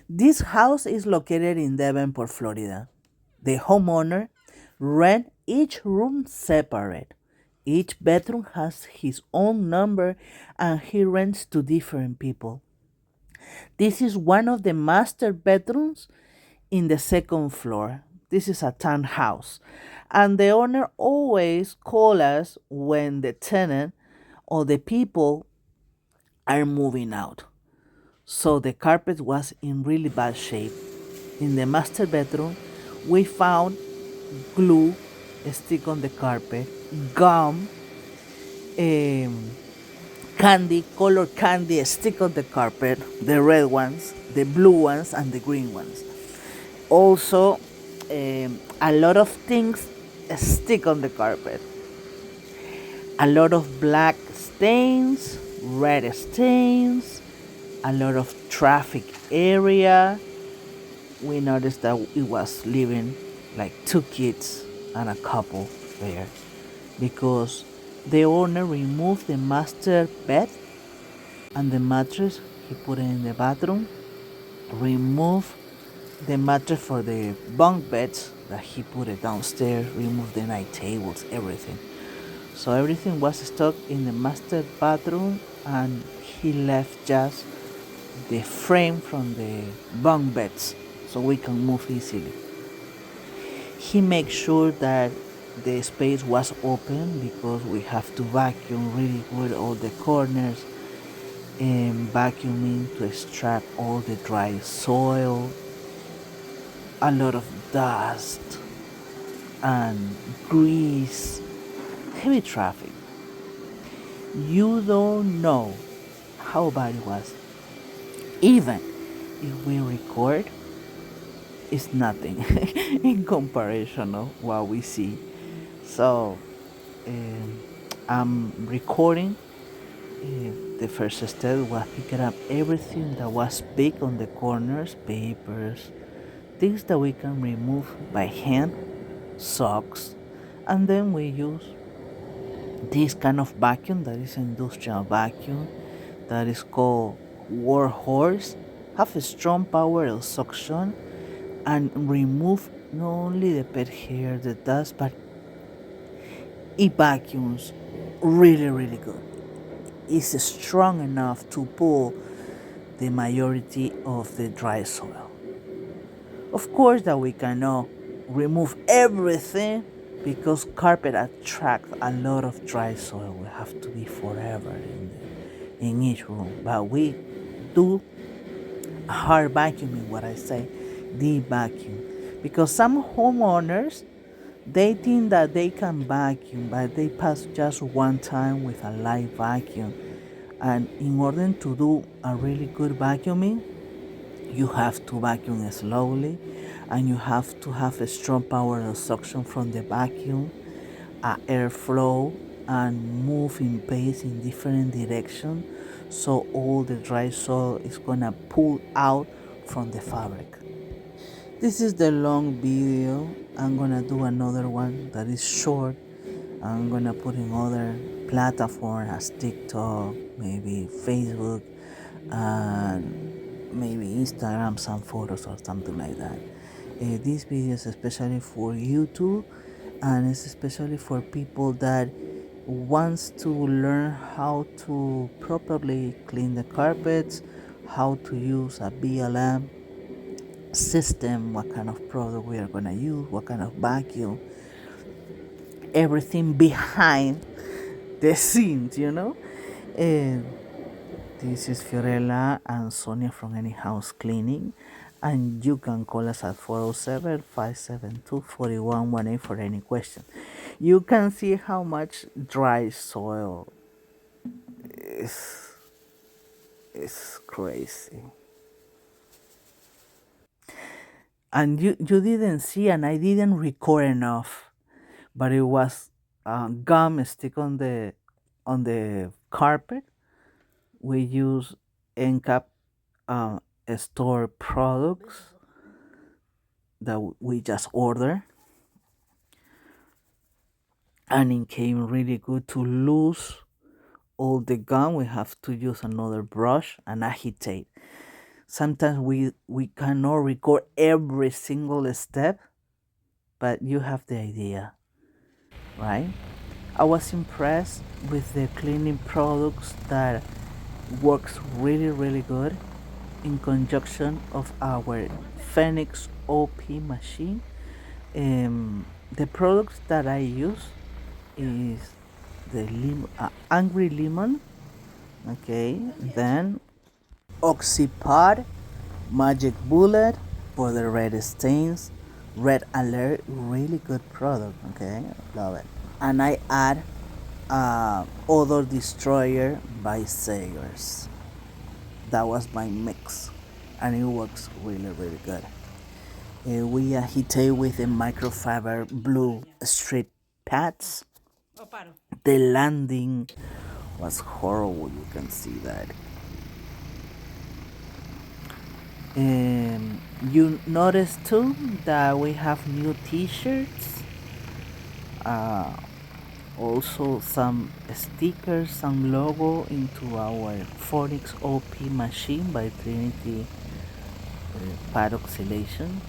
This house is located in Davenport, Florida. The homeowner rent each room separate. Each bedroom has his own number and he rents to different people. This is one of the master bedrooms in the second floor. This is a townhouse. And the owner always call us when the tenant or the people are moving out. So the carpet was in really bad shape. In the master bedroom, we found glue stick on the carpet, gum, um, candy, colored candy stick on the carpet, the red ones, the blue ones, and the green ones. Also, a lot of things stick on the carpet. A lot of black stains, red stains, a lot of traffic area. We noticed that it was living like two kids and a couple there because the owner removed the master bed and the mattress. He put it in the bathroom, removed the mattress for the bunk beds that he put it downstairs, removed the night tables, everything. So everything was stuck in the master bathroom and he left just the frame from the bunk beds so we can move easily. He makes sure that the space was open because we have to vacuum really good all the corners and vacuuming to extract all the dry soil, a lot of dust and grease, heavy traffic. You don't know how bad it was. Even if we record, it's nothing in comparison of what we see. So um, I'm recording. The first step was picking up everything that was big on the corners, papers, things that we can remove by hand, socks, and then we use this kind of vacuum that is industrial vacuum that is called Warhorse, have a strong power of suction and remove not only the pet hair, the dust, but it vacuums really good. It's strong enough to pull the majority of the dry soil. Of course that we cannot remove everything because carpet attracts a lot of dry soil. We have to be forever in each room. But we do hard vacuuming, what I say, deep vacuum. Because some homeowners, they think that they can vacuum, but they pass just one time with a light vacuum. And in order to do a really good vacuuming, you have to vacuum slowly and you have to have a strong power of suction from the vacuum, airflow, and move in pace in different directions so all the dry soil is gonna pull out from the fabric. This is the long video. I'm gonna do another one that is short. I'm gonna put in other platforms as TikTok, maybe Facebook, and maybe Instagram, some photos or something like that. This video is especially for YouTube, and it's especially for people that wants to learn how to properly clean the carpets, how to use a VLM system, what kind of product we are going to use, what kind of vacuum, everything behind the scenes, you know. And this is Fiorella and Sonia from Any House Cleaning, and you can call us at 407-572-4118 for any question. You can see how much dry soil is crazy. And you didn't see, and I didn't record enough, but it was gum stick on the carpet. We use NCAP store products that we just order, and it came really good. To lose all the gum, we have to use another brush and agitate. Sometimes we cannot record every single step, but you have the idea, right? I was impressed with the cleaning products that works really really good in conjunction of our Phoenix OP machine. The products that I use is the angry lemon, okay, then oxypod, magic bullet for the red stains, red alert, really good product, okay, love it. And I add odor destroyer by Sayers. That was my mix, and it works really really good. We heated with the microfiber blue strip pads. The landing was horrible, you can see that. You notice too that we have new t-shirts, uh, also some stickers, some logo into our Phonics OP machine by Trinity Paroxylation.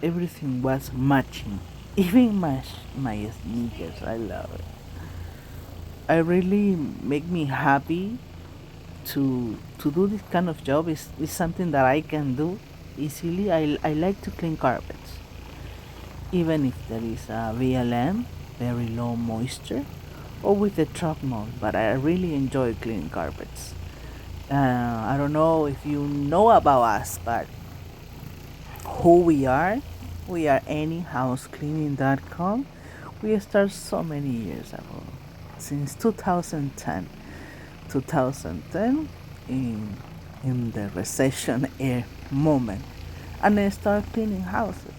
Everything was matching, even my sneakers. I love it. I really make me happy to do this kind of job. Is something that I can do easily. I like to clean carpets, even if there is a VLM, very low moisture, or with the truck mount. But I really enjoy cleaning carpets. I don't know if you know about us, but who we are. We are anyhousecleaning.com. We started so many years ago, since 2010. 2010 in the recession moment, and I started cleaning houses.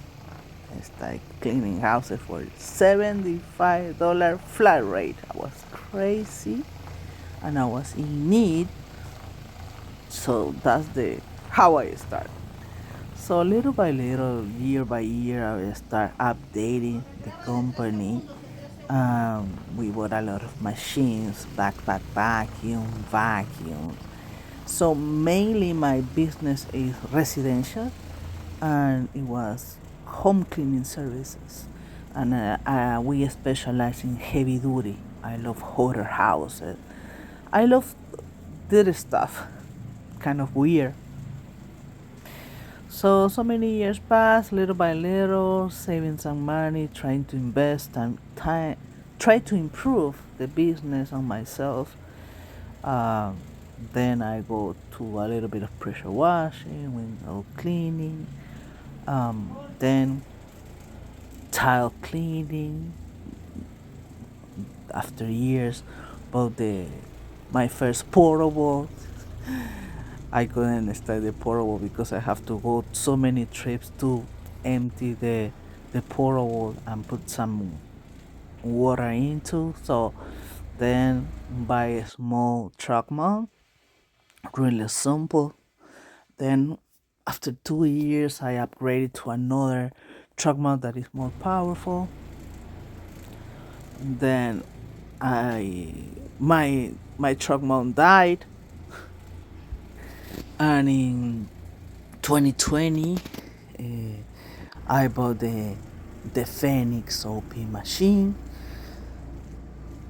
I started cleaning houses for $75 flat rate. I was crazy, and I was in need, so that's the how I started. So little by little, year by year, I start updating the company. We bought a lot of machines, backpack vacuum. So mainly my business is residential, and it was home cleaning services. And we specialize in heavy duty. I love hoarder houses. I love dirty stuff, kind of weird. So many years pass, little by little, saving some money, trying to invest and time, try to improve the business on myself. Um, then I go to a little bit of pressure washing, window cleaning, then tile cleaning. After years, bought the my first portable. I couldn't start the portable because I have to go so many trips to empty the portable and put some water into. So then buy a small truck mount, really simple. Then after 2 years, I upgraded to another truck mount that is more powerful. Then I my truck mount died, and in 2020, I bought the Phoenix OP machine.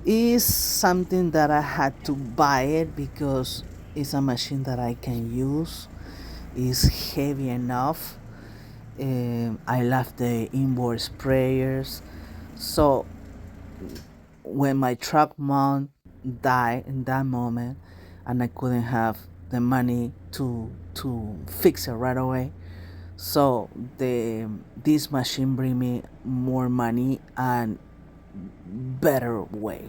Is something that I had to buy it because it's a machine that I can use. It's heavy enough. I love the inboard sprayers. So when my truck mount died in that moment, and I couldn't have the money to fix it right away, so the this machine bring me more money and better way.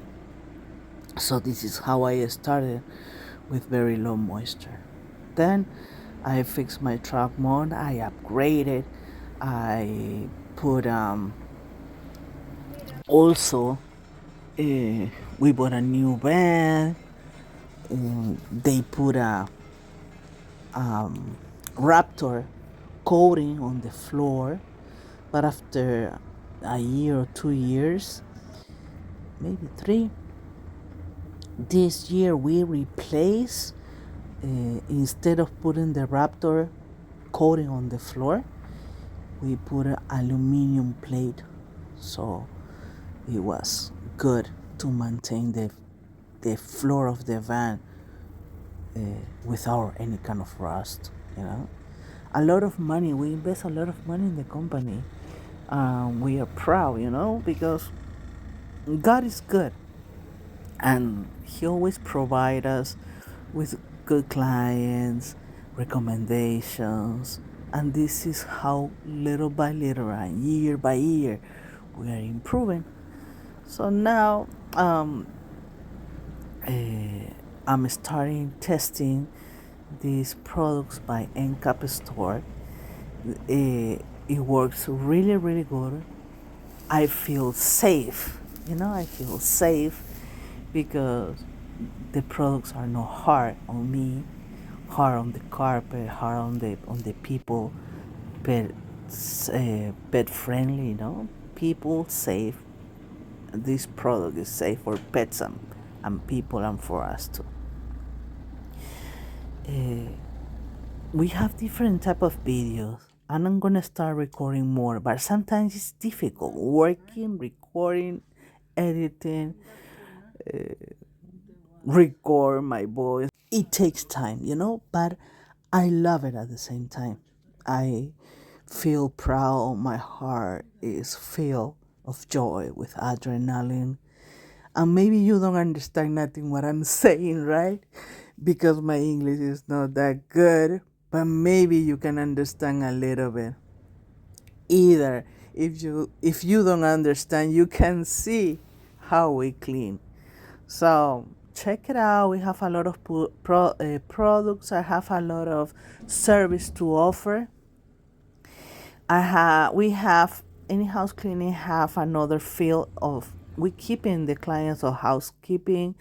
So this is how I started, with very low moisture. Then I fixed my truck mount. I upgraded. I put also we bought a new bed. They put a Raptor coating on the floor, but after a year or 2 years, maybe three, This year we replace, instead of putting the Raptor coating on the floor, we put an aluminum plate. So it was good to maintain the floor of the van uh, without any kind of rust, you know. A lot of money, we invest a lot of money in the company. We are proud, because God is good, and He always provides us with good clients, recommendations, and this is how little by little and year by year we are improving. So now, I'm starting testing these products by NCAP store. It works really, really good. I feel safe. I feel safe because the products are not hard on me, hard on the carpet, hard on the people, pet pet friendly. People safe. This product is safe for pets and people and for us too. Uh, we have different type of videos, and I'm gonna start recording more, but sometimes it's difficult working, recording, editing, record my voice. It takes time, but I love it at the same time. I feel proud. My heart is filled of joy with adrenaline. And maybe you don't understand nothing what I'm saying, right? Because my English is not that good, but maybe you can understand a little bit. Either if you don't understand, you can see how we clean. So check it out. We have a lot of products. I have a lot of service to offer. We have in house cleaning have another field of we keeping the clients of housekeeping,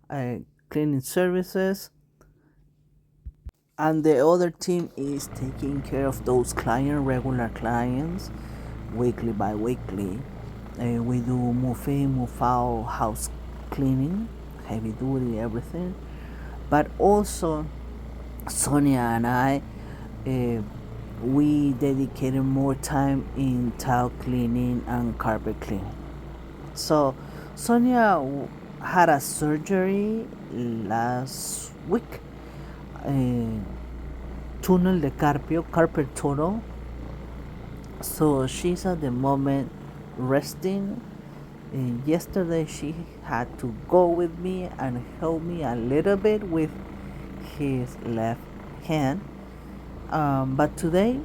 uh, cleaning services, and the other team is taking care of those regular clients, weekly by weekly. We do move in, move out, house cleaning, heavy duty, everything. But also, Sonia and I, uh, we dedicated more time in tile cleaning and carpet cleaning. So, Sonia had a surgery last week, uh, tunnel de carpio, carpet tunnel. So she's at the moment resting. Yesterday she had to go with me and help me a little bit with his left hand. But today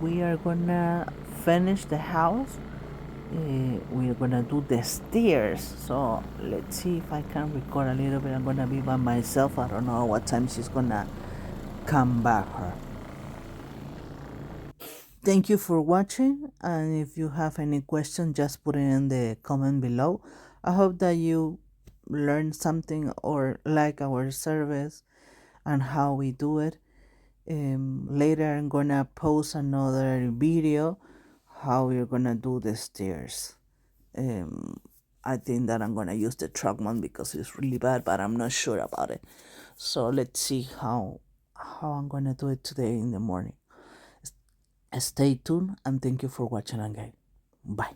we are gonna finish the house. We're gonna do the stairs. So let's see if I can record a little bit. I'm gonna be by myself. I don't know what time she's gonna come back. Her. Thank you for watching, and if you have any question, just put it in the comment below. I hope that you learned something or like our service and how we do it. Later I'm gonna post another video how we're gonna do the stairs. I think that I'm gonna use the truck one because it's really bad, but I'm not sure about it. So let's see how I'm gonna do it today in the morning. Stay tuned and thank you for watching again. Bye.